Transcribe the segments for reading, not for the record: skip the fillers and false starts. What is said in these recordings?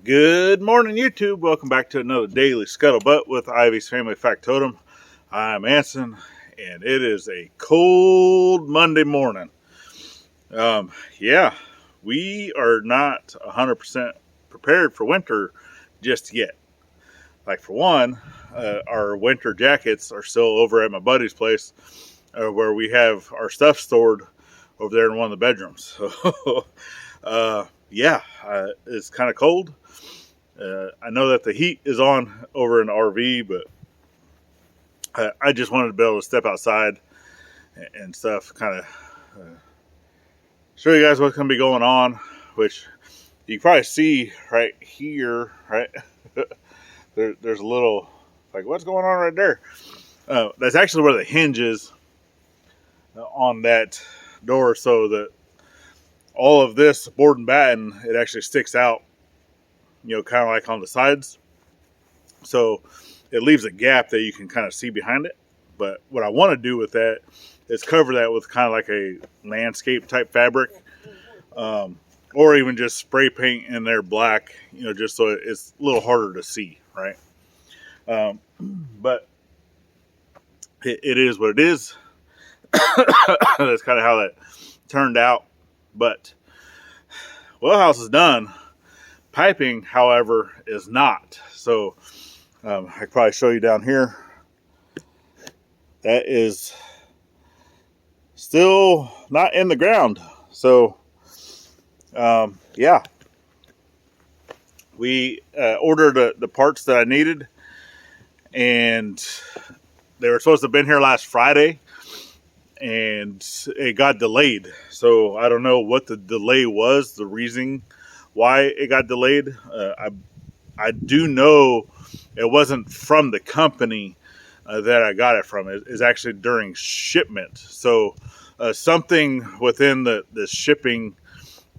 Good morning, YouTube. Welcome back to another daily Scuttlebutt with Ivy's Family Factotum. I'm Anson, and it is a cold Monday morning. Yeah, we are not 100% prepared for winter just yet. Like, for one, our winter jackets are still over at my buddy's place, where we have our stuff stored over there in one of the bedrooms. So, yeah, it's kind of cold. I know that the heat is on over in the RV, but I just wanted to be able to step outside and stuff, kind of show you guys what's going to be going on, which you can probably see right here, right? There's a little, like, what's going on right there? That's actually where the hinge is on that door, so that all of this board and batten, it actually sticks out, you know, kind of like on the sides. So it leaves a gap that you can kind of see behind it. But what I want to do with that is cover that with kind of like a landscape type fabric, or even just spray paint in there black, you know, just so it's a little harder to see, right? But it is what it is. That's kind of how that turned out. But well house is done. Piping, however, is not. So I could probably show you down here. That is still not in the ground. So yeah, we ordered the parts that I needed, and they were supposed to have been here last Friday, and it got delayed. So I don't know what the delay was, the reason why it got delayed. I do know it wasn't from the company that I got it from. It's actually during shipment. So something within the shipping,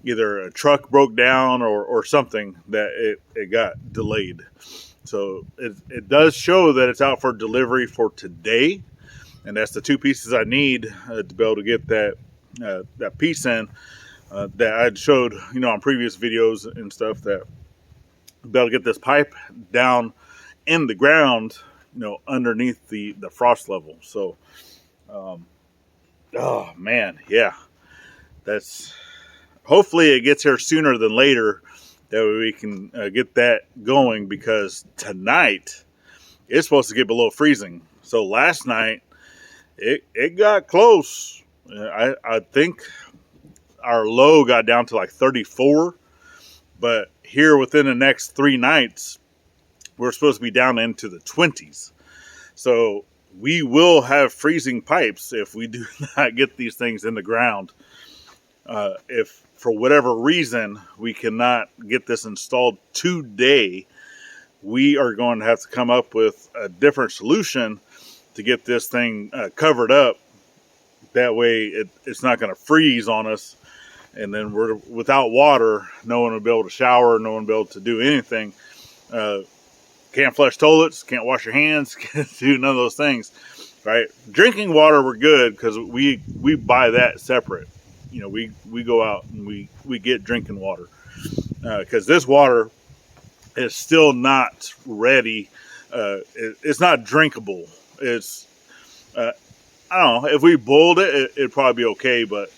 either a truck broke down or something, that it got delayed. So it does show that it's out for delivery for today, and that's the two pieces I need to be able to get that piece in. That I had showed, you know, on previous videos and stuff, that be able to get this pipe down in the ground, you know, underneath the frost level. So, oh man, yeah, that's, hopefully it gets here sooner than later, that way we can get that going, because tonight it's supposed to get below freezing. So last night it got close. I think our low got down to like 34, but here within the next 3 nights, we're supposed to be down into the 20s. So we will have freezing pipes if we do not get these things in the ground. If for whatever reason we cannot get this installed today, we are going to have to come up with a different solution to get this thing covered up. That way it's not going to freeze on us. And then we're without water. No one will be able to shower. No one will be able to do anything. Can't flush toilets. Can't wash your hands. Can't do none of those things. Right? Drinking water, we're good, because we buy that separate. You know, we go out and we get drinking water, because this water is still not ready. It's not drinkable. It's I don't know. If we boiled it, it'd probably be okay, but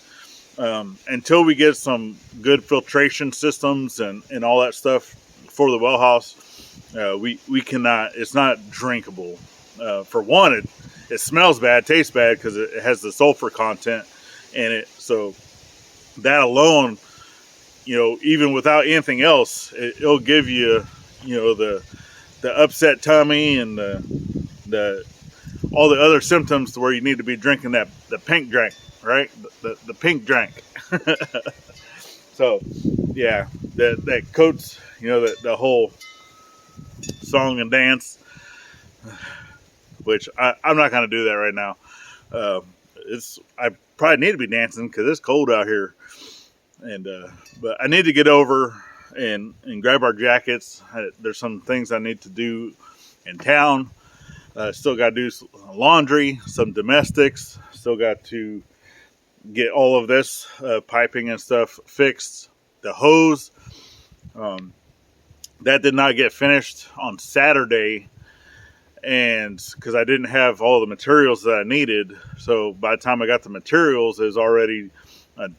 until we get some good filtration systems and all that stuff for the well house, we cannot, it's not drinkable. For one, it smells bad, tastes bad, because it has the sulfur content in it. So that alone, you know, even without anything else, it'll give you, you know, the upset tummy and the all the other symptoms to where you need to be drinking the pink drink, right? The pink drink. So, yeah, that coats, you know, the whole song and dance, which I'm not going to do that right now. I probably need to be dancing because it's cold out here, and but I need to get over and grab our jackets. There's some things I need to do in town. Still got to do laundry, some domestics. Still got to get all of this piping and stuff fixed. The hose, that did not get finished on Saturday, and because I didn't have all the materials that I needed. So by the time I got the materials, it was already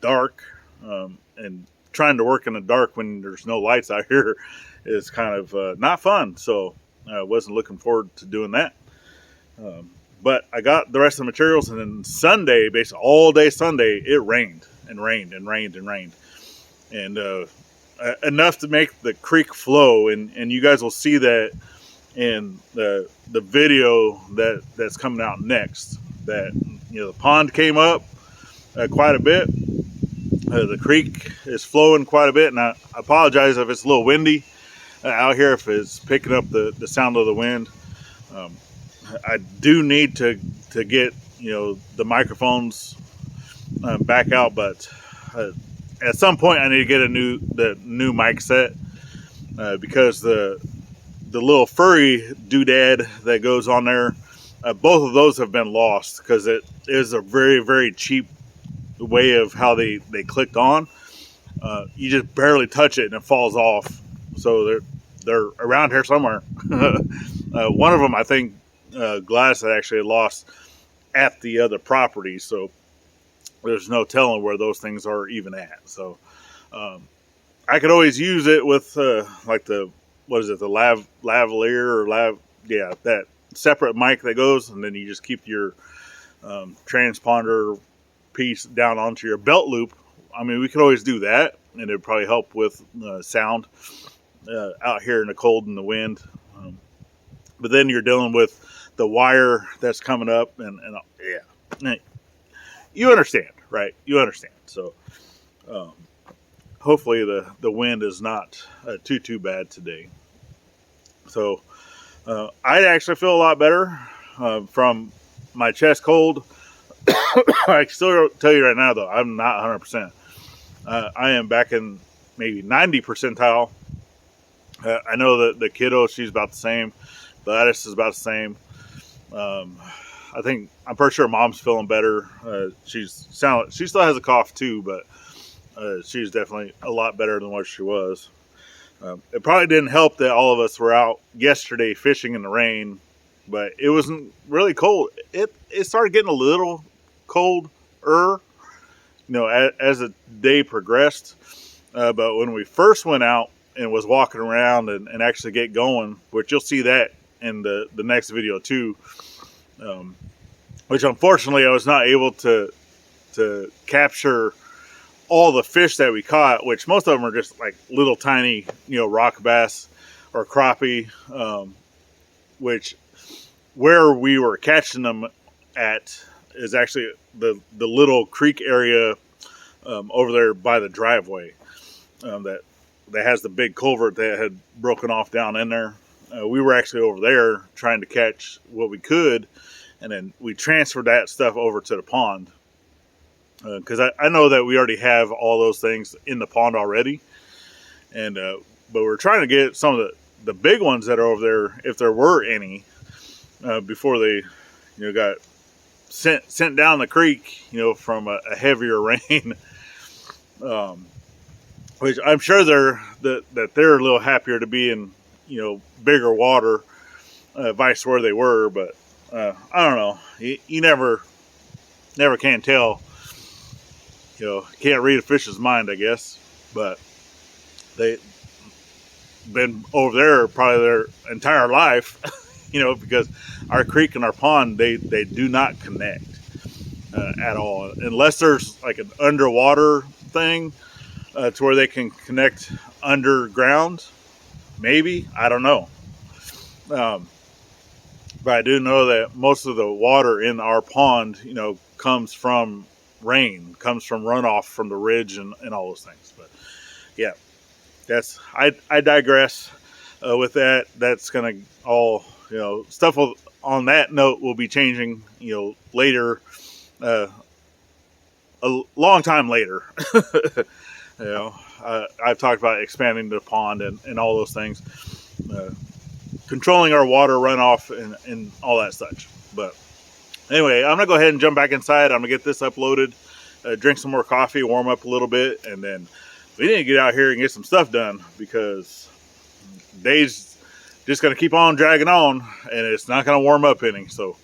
dark, and trying to work in the dark when there's no lights out here is kind of not fun. So I wasn't looking forward to doing that. But I got the rest of the materials, and then Sunday, basically all day Sunday, it rained and rained and rained and rained, and enough to make the creek flow. And you guys will see that in the video that's coming out next. That the pond came up quite a bit. The creek is flowing quite a bit, and I apologize if it's a little windy out here, if it's picking up the sound of the wind. I do need to get the microphones back out, but at some point I need to get the new mic set, because the little furry doodad that goes on there, both of those have been lost, because it is a very, very cheap way of how they clicked on. You just barely touch it and it falls off. So they're around here somewhere. One of them, I think, Gladys had actually lost at the other property, so there's no telling where those things are even at. So I could always use it with like the lavalier or that separate mic that goes, and then you just keep your transponder piece down onto your belt loop. I mean, we could always do that, and it'd probably help with sound out here in the cold and the wind. But then you're dealing with the wire that's coming up, and you understand, right? You understand. So hopefully the wind is not too bad today. So I actually feel a lot better from my chest cold. I still tell you right now, though, I'm not 100%. I am back in maybe 90 percentile. I know that the kiddo, she's about the same. Gladys is about the same. I'm pretty sure mom's feeling better. She still has a cough too, but she's definitely a lot better than what she was. It probably didn't help that all of us were out yesterday fishing in the rain, but it wasn't really cold. It started getting a little colder, as the day progressed. But when we first went out and was walking around and actually get going, which you'll see that in the next video too, which unfortunately I was not able to capture all the fish that we caught, which most of them are just like little tiny, rock bass or crappie, which where we were catching them at is actually the little creek area over there by the driveway that has the big culvert that had broken off down in there. We were actually over there trying to catch what we could, and then we transferred that stuff over to the pond, because I know that we already have all those things in the pond already, and but we're trying to get some of the big ones that are over there, if there were any, before they got sent down the creek, from a heavier rain. Which I'm sure they're a little happier to be in bigger water, vice where they were, but I don't know. You never can tell. Can't read a fish's mind, I guess. But they been over there probably their entire life, because our creek and our pond, they do not connect at all, unless there's like an underwater thing to where they can connect underground. Maybe, I don't know. But I do know that most of the water in our pond, comes from rain, comes from runoff from the ridge and all those things. But yeah, I digress with that. That's going to all, stuff on that note will be changing, later, a long time later. I've talked about expanding the pond and all those things, controlling our water runoff and all that such. But anyway, I'm gonna go ahead and jump back inside. I'm gonna get this uploaded, drink some more coffee, warm up a little bit, and then we need to get out here and get some stuff done, because day's just going to keep on dragging on, and it's not going to warm up any. So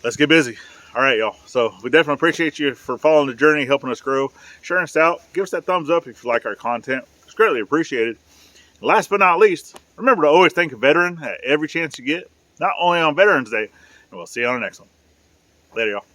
let's get busy. All right, y'all. So we definitely appreciate you for following the journey, helping us grow, sharing us out. Give us that thumbs up if you like our content. It's greatly appreciated. And last but not least, remember to always thank a veteran at every chance you get, not only on Veterans Day. And we'll see you on the next one. Later, y'all.